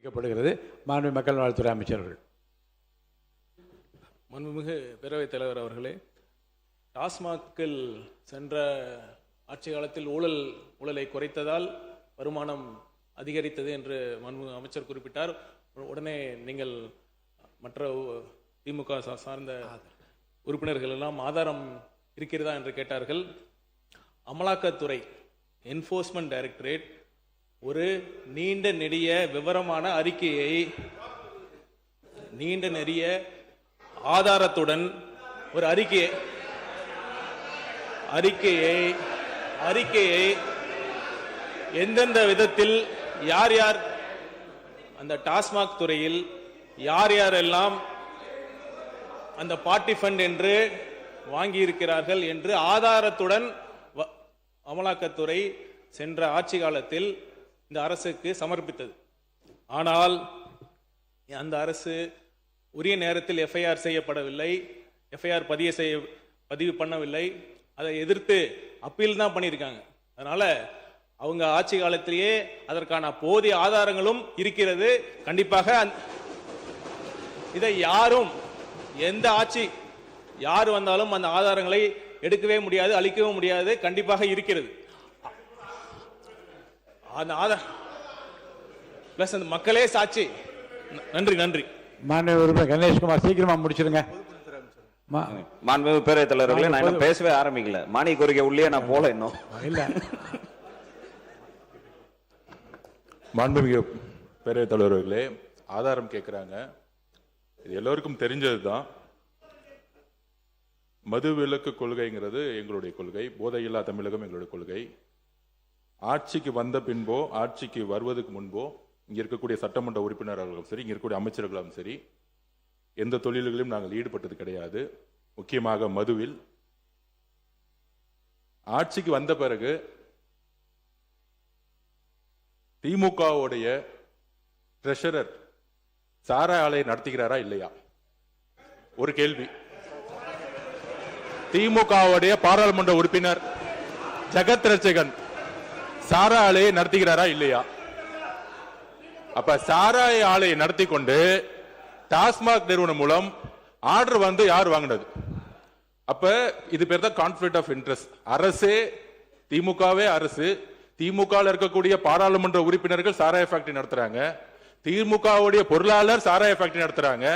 தெரிவிக்கப்படுகிறது. மாண்புமிகு மக்கள் நல்வாழ்வுத்துறை அமைச்சர்கள். மாண்புமிகு பேரவைத் தலைவர் அவர்களே, டாஸ்மாகில் சென்ற ஆட்சி காலத்தில் ஊழலை குறைத்ததால் வருமானம் அதிகரித்தது என்று மாண்புமிகு அமைச்சர் குறிப்பிட்டார். உடனே நீங்கள் மற்ற திமுக சார்ந்த உறுப்பினர்கள் எல்லாம் ஆதாரம் இருக்கிறதா என்று கேட்டார்கள். அமலாக்கத்துறை என்ஃபோர்ஸ்மெண்ட் டைரக்டரேட் ஒரு நீண்ட நெடிய விவரமான ஆதாரத்துடன் ஒரு அறிக்கையை எந்தெந்த விதத்தில் யார் யார் அந்த டாஸ்மாக் துறையில் யார் யாரெல்லாம் அந்த பார்ட்டி ஃபண்ட் என்று வாங்கி இருக்கிறார்கள் என்று ஆதாரத்துடன் அமலாக்கத்துறை சென்ற ஆட்சி காலத்தில் இந்த அரசுக்கு சமர்ப்பித்தது. ஆனால் அந்த அரசு உரிய நேரத்தில் எஃப்ஐஆர் செய்யப்படவில்லை, எஃப்ஐஆர் பதிவு பண்ணவில்லை. அதை எதிர்த்து அப்பீல் தான் பண்ணியிருக்காங்க. அதனால அவங்க ஆட்சி காலத்திலேயே அதற்கான போதிய ஆதாரங்களும் இருக்கிறது. கண்டிப்பாக இதை எந்த ஆட்சி யார் வந்தாலும் அந்த ஆதாரங்களை எடுக்கவே முடியாது, அளிக்கவும் முடியாது. கண்டிப்பாக இருக்கிறது. அந்த மக்களே சாட்சி. நன்றி. மாண்புமிகு கணேஷ்குமார், சீக்கிரமா முடிச்சிருங்க. மாண்புமிகு பேரவைத் தலைவர்களே, நான் இன்னும் பேசவே ஆரம்பிக்கல. மானிய கோரிக்கை உள்ளே நான் போல இன்னும் இல்ல. மாண்புமிகு பேரவைத் தலைவர்களே, ஆதாரம் கேட்கிறாங்க. இது எல்லோருக்கும் தெரிஞ்சதுதான். மது விலக்கு கொள்கைங்கிறது எங்களுடைய கொள்கை, போதையில்லா தமிழகம் எங்களுடைய கொள்கை. ஆட்சிக்கு வந்த பின்போ ஆட்சிக்கு வருவதற்கு முன்போ இங்க இருக்கக்கூடிய சட்டமன்ற உறுப்பினர்களும் சரி, இங்க இருக்கக்கூடிய அமைச்சர்களும் சரி, எந்த தொழில்களிலும் நாங்கள் ஈடுபட்டது கிடையாது. முக்கியமாக மதுவில். ஆட்சிக்கு வந்த பிறகு திமுகவுடைய ட்ரெஷரர் சாராய ஆலையை நடத்துகிறாரா இல்லையா? ஒரு கேள்வி. திமுகவுடைய பாராளுமன்ற உறுப்பினர் ஜெகத் ரட்சகன் சாராய ஆலையை நடத்துகிறாரா இல்லையா? அப்ப சாராய ஆலையை நடத்தி கொண்டு டாஸ்மாக் நிறுவனம் மூலம் ஆர்டர் வந்து யார் வாங்கினது? அப்ப இது பேர் தான் கான்ஃபிளிக்ட் ஆஃப் இன்ட்ரெஸ்ட். அரசே, திமுகவே அரசு, திமுக இருக்கக்கூடிய பாராளுமன்ற உறுப்பினர்கள் சாராய ஃபேக்டரி நடத்துறாங்க, திமுகவுடைய பொருளாளர் சாராய ஃபேக்டரி நடத்துறாங்க,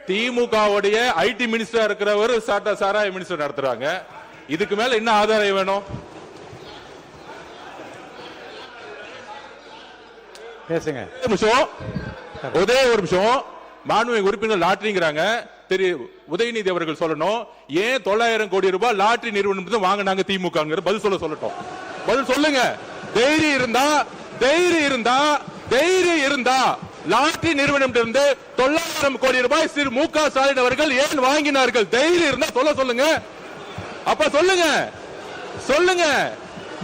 திமுகவுடைய ஐடி மினிஸ்டர் இருக்கிறவர் சாராய மினிஸ்டர் நடத்துறாங்க. இதுக்கு மேல என்ன ஆதாரம் வேணும்? பேசுங்க. ஒரே ஒரு நிமிஷம். மாண்புமிகு உறுப்பினர் லாட்டரிங்கிறாங்க. உதயநிதி அவர்கள் சொல்லணும், ஏன் 900 கோடி ரூபாய் லாட்டரி நிறுவனம் வாங்கினாங்க திமுக? பதில் சொல்லட்டும். பதில் சொல்லுங்க. தைரியம் இருந்தா லாட்டரி நிறுவனம் இருந்து 900 கோடி ரூபாய் திரு மு.க. ஸ்டாலின் அவர்கள் ஏன் வாங்கினார்கள்? தைரியம் இருந்தா சொல்லுங்க. அப்ப சொல்லுங்க.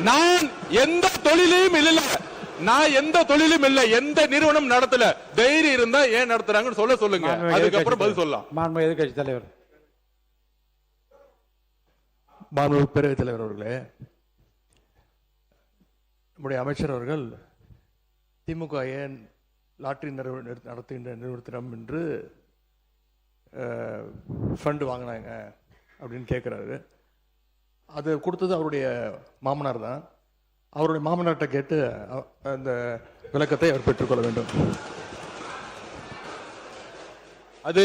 நான் எந்த தொழிலையும் இல்லை, எந்த நிறுவனம் நடத்தல. தைரியம் இருந்தா ஏன் நடத்துறாங்கன்னு சொல்லுங்க. அதுக்கப்புறம் பதில் சொல்லலாம். மாண்புமிகு எதிர்க்கட்சி தலைவர். மாண்புமிகு பேரவைத் தலைவர் அவர்களே, நம்முடைய அமைச்சர் அவர்கள் திமுக ஏன் லாட்டரி நடத்துகின்ற நிறுவனத்திடம் என்று ஃபண்டு வாங்கினாங்க அப்படின்னு கேட்குறாரு. அது கொடுத்தது அவருடைய மாமனார் தான். அவருடைய மாமனார்கிட்ட கேட்டு அந்த விளக்கத்தை அவர் பெற்றுக்கொள்ள வேண்டும். அது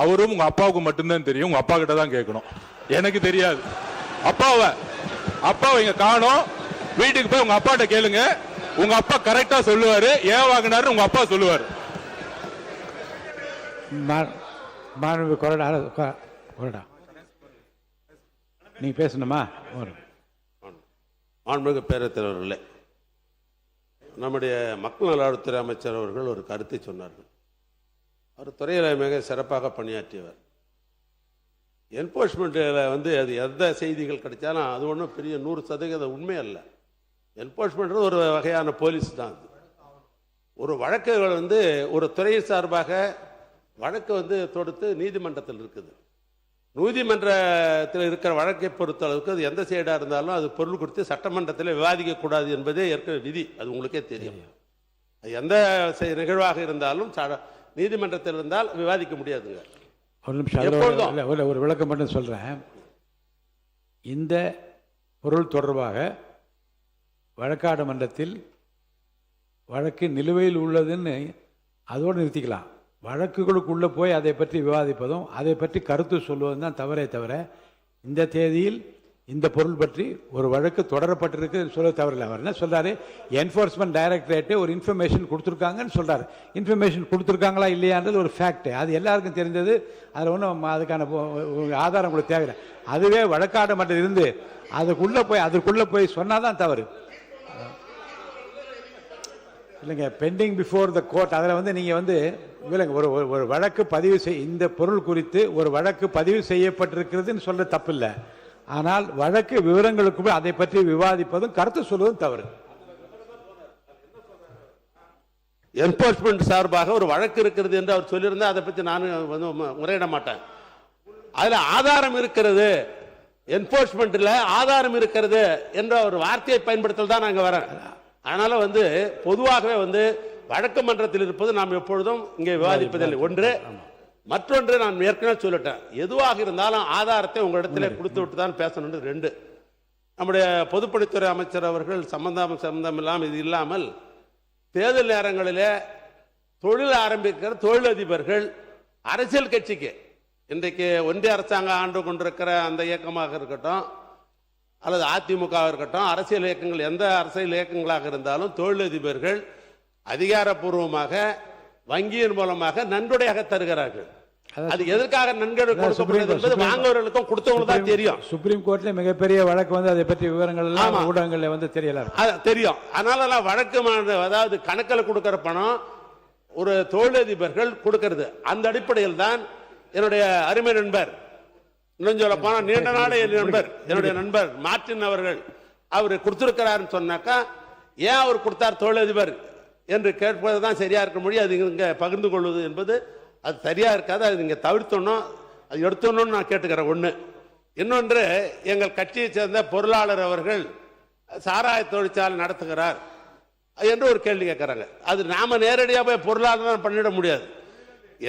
அவரும் உங்க அப்பாவுக்கு மட்டும்தான் தெரியும். உங்க அப்பா கிட்ட தான் கேட்கணும், எனக்கு தெரியாது. அப்பாவை இங்க காணோம். வீட்டுக்கு போய் உங்க அப்பாட்ட கேளுங்க. உங்க அப்பா கரெக்டா சொல்லுவாரு. ஏன் வாங்கினாரு உங்க அப்பா சொல்லுவாரு. கொறடா நீ பேசணுமா? மாண்புமிகு பேரவைத் தலைவர்களே, நம்முடைய மக்கள் நல்வாழ்வுத்துறை அமைச்சர் அவர்கள் ஒரு கருத்தை சொன்னார்கள். அவர் துறையில் மிக சிறப்பாக பணியாற்றியவர். என்போர்ஸ்மெண்ட்டில் அது எந்த செய்திகள் கிடைச்சாலும் அது ஒன்றும் பெரிய 100% உண்மை அல்ல. என்போர்ஸ்மெண்ட் ஒரு வகையான போலீஸ் தான். அது ஒரு வழக்குகள் ஒரு துறை சார்பாக வழக்கு தொடுத்து நீதிமன்றத்தில் இருக்குது. நீதிமன்றத்தில் இருக்கிற வழக்கை பொறுத்த அளவுக்கு அது எந்த சைடாக இருந்தாலும் அது பொருள் கொடுத்து சட்டமன்றத்தில் விவாதிக்கக்கூடாது என்பதே ஏற்கனவே விதி. அது உங்களுக்கே தெரியும். எந்த நிகழ்வாக இருந்தாலும் நீதிமன்றத்தில் இருந்தால் விவாதிக்க முடியாதுங்க. ஒரு நிமிஷம் எப்பொழுதும். ஒரு விளக்கம் மட்டும் சொல்றேன். இந்த பொருள் தொடர்பாக வழக்காடு மன்றத்தில் வழக்கு நிலுவையில் உள்ளதுன்னு அதோடு நிறுத்திக்கலாம். வழக்குகளுக்குள்ளே போய் அதை பற்றி விவாதிப்பதும் அதை பற்றி கருத்து சொல்வதும் தான் தவறே தவிர இந்த தேதியில் இந்த பொருள் பற்றி ஒரு வழக்கு தொடரப்பட்டிருக்கு சொல்ல தவறில்லை. அவர் என்ன சொல்றாரு, என்ஃபோர்ஸ்மெண்ட் டைரக்டரேட்டு ஒரு இன்ஃபர்மேஷன் கொடுத்துருக்காங்கன்னு சொல்றாரு. இன்ஃபர்மேஷன் கொடுத்துருக்காங்களா இல்லையான்றது ஒரு ஃபேக்ட், அது எல்லாருக்கும் தெரிஞ்சது. அதில் ஒன்றும் அதுக்கான ஆதாரம் உங்களுக்கு தேவையில்லை. அதுவே வழக்காடு மன்றம் இருந்து அதுக்குள்ளே போய் சொன்னாதான் தவறு இல்லைங்க. பெண்டிங் பிஃபோர் த கோர்ட் அதில் நீங்கள் இல்லைங்க, ஒரு வழக்கு பதிவு இந்த பொருள் குறித்து ஒரு வழக்கு பதிவு செய்யப்பட்டிருக்கிறதுன்னு சொல்ல தப்பு இல்லை. ஆனால் வழக்கு விவரங்களுக்கு அதை பற்றி விவாதிப்பதும் கருத்து சொல்வதும் தவறு. என்போர்ஸ்மெண்ட் சார்பாக ஒரு வழக்கு இருக்கிறது என்று அவர் சொல்லியிருந்தா அதை பற்றி நான் முறையிட மாட்டேன். அதுல ஆதாரம் இருக்கிறது, என்போர்ஸ்மெண்ட்ல ஆதாரம் இருக்கிறது என்ற ஒரு வார்த்தையை பயன்படுத்தல் தான் நாங்கள் வரேன். அதனால பொதுவாகவே வழக்கு மன்றத்தில் இருப்பது நாம் எப்பொழுதும் இங்கே விவாதிப்பதில்லை. ஒன்று. மற்றொன்று, நான் ஏற்கனவே சொல்லிட்டேன், எதுவாக இருந்தாலும் ஆதாரத்தை உங்களிடத்தில் கொடுத்து விட்டு தான் பேசணும். ரெண்டு, நம்முடைய பொதுப்பணித்துறை அமைச்சர் அவர்கள் சம்பந்தம் இல்லாமல் இது இல்லாமல் தேர்தல் நேரங்களிலே தொழில் ஆரம்பிக்கிற தொழிலதிபர்கள் அரசியல் கட்சிக்கு இன்றைக்கு ஒன்றிய அரசாங்கம் ஆண்டு கொண்டிருக்கிற அந்த இயக்கமாக இருக்கட்டும் அல்லது அதிமுக இருக்கட்டும், அரசியல் இயக்கங்கள் எந்த அரசியல் இயக்கங்களாக இருந்தாலும் தொழிலதிபர்கள் அதிகாரப்பூர்வமாக வங்கியின் மூலமாக நன்கொடையாக தருகிறார்கள். அது எதற்காக நன்கொடை கொடுக்கப்படுகிறது என்பது வாங்குவவர்களுக்கும் கொடுத்தவங்களுக்கு தான் தெரியும். சுப்ரீம் கோர்ட்ல மிகப்பெரிய வழக்கு அதை பற்றி விவரங்கள் எல்லாம் ஊடகங்கள்ல தெரியல தெரியும். அதனால வழக்கு அதாவது கணக்கில் கொடுக்கிற பணம் ஒரு தொழிலதிபர்கள் கொடுக்கிறது. அந்த அடிப்படையில் தான் என்னுடைய அருமை நண்பர், இன்னும் சொல்ல போனா நீண்ட நாள் என்னுடைய நண்பர் மார்டின் அவர்கள் அவர் கொடுத்திருக்கிறாருன்னு சொன்னாக்கா, ஏன் அவர் கொடுத்தார் தொழிலதிபர் என்று கேட்பதுதான் சரியா இருக்க முடியும். அது இங்க பகிர்ந்து கொள்வது என்பது அது சரியா இருக்காது. அது நீங்க தவிர்த்தணும், அது எடுத்தணும்னு நான் கேட்டுக்கிறேன். ஒன்று. இன்னொன்று, எங்கள் கட்சியை சேர்ந்த பொருளாளர் அவர்கள் சாராய தொழிற்சாலை நடத்துகிறார் என்று ஒரு கேள்வி கேட்கிறாங்க. அது நாம நேரடியாக போய் பொருளாதாரம் பண்ணிட முடியாது.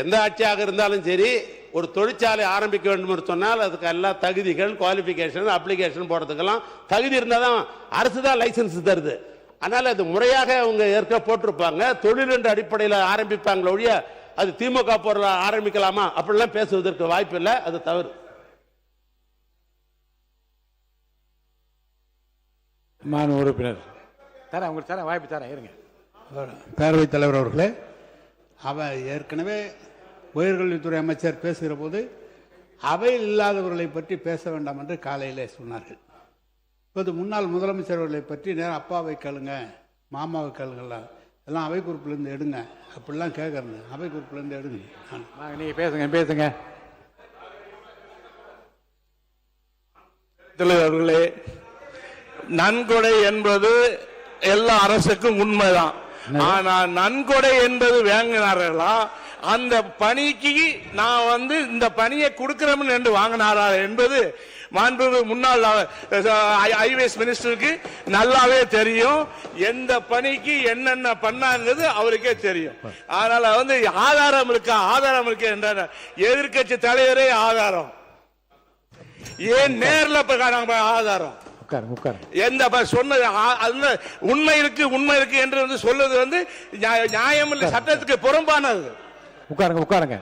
எந்த ஆட்சியாக இருந்தாலும் சரி, ஒரு தொழிற்சாலை ஆரம்பிக்க வேண்டும் என்று சொன்னால் அதுக்கு எல்லா தகுதிகள், குவாலிஃபிகேஷன், அப்ளிகேஷன் போடுறதுக்கெல்லாம் தகுதி இருந்தால் தான் அரசு தான் லைசன்ஸ் தருது. அதனால அது முறையாக அவங்க ஏற்க போட்டிருப்பாங்க. தொழில் என்ற அடிப்படையில் ஆரம்பிப்பாங்களே ஒழிய அது திமுக பொருள் ஆரம்பிக்கலாமா அப்படிலாம் பேசுவதற்கு வாய்ப்பு இல்லை. அது தவறு. மாநில உறுப்பினர் தரேன் வாய்ப்பு தரேன் இருங்க. பேரவைத் தலைவர் அவர்களே, அவர் ஏற்கனவே உயர்கல்வித்துறை அமைச்சர் பேசுகிற போது அவையில் இல்லாதவர்களை பற்றி பேச வேண்டாம் என்று காலையிலே சொன்னார்கள். இப்போது முன்னாள் முதலமைச்சர் அவர்களை பற்றி நேரம் அப்பாவை கேளுங்க, மாமாவை கேளுங்கலாம், எல்லாம் அவை குறிப்பிலேருந்து எடுங்க அப்படிலாம் கேட்கறது. அவை குறிப்பிலேருந்து எடுங்க. நீங்க பேசுங்க. தலைவர்களே, நன்கொடை என்பது எல்லா அரசுக்கும் உண்மைதான். ஆனா நன்கொடை என்பது வாங்கினார்களா, அந்த பணிக்கு நான் இந்த பணியை கொடுக்கிறோம் என்று வாங்கினாரா என்பது மாண்புமிகு முன்னாள் ஐஏஎஸ் மினிஸ்டருக்கு நல்லாவே தெரியும். எந்த பணிக்கு என்னென்ன பண்ணாங்கிறது அவருக்கே தெரியும். அதனால ஆதாரம் இருக்கு என்ற எதிர்கட்சி தலைவரே ஆதாரம். ஏன் நேர்ல ஆதாரம் எந்த சொன்னது உண்மை இருக்கு என்று சொல்லுவது நியாயம் இல்லை, சட்டத்துக்கு புறம்பானது. உட்காருங்க.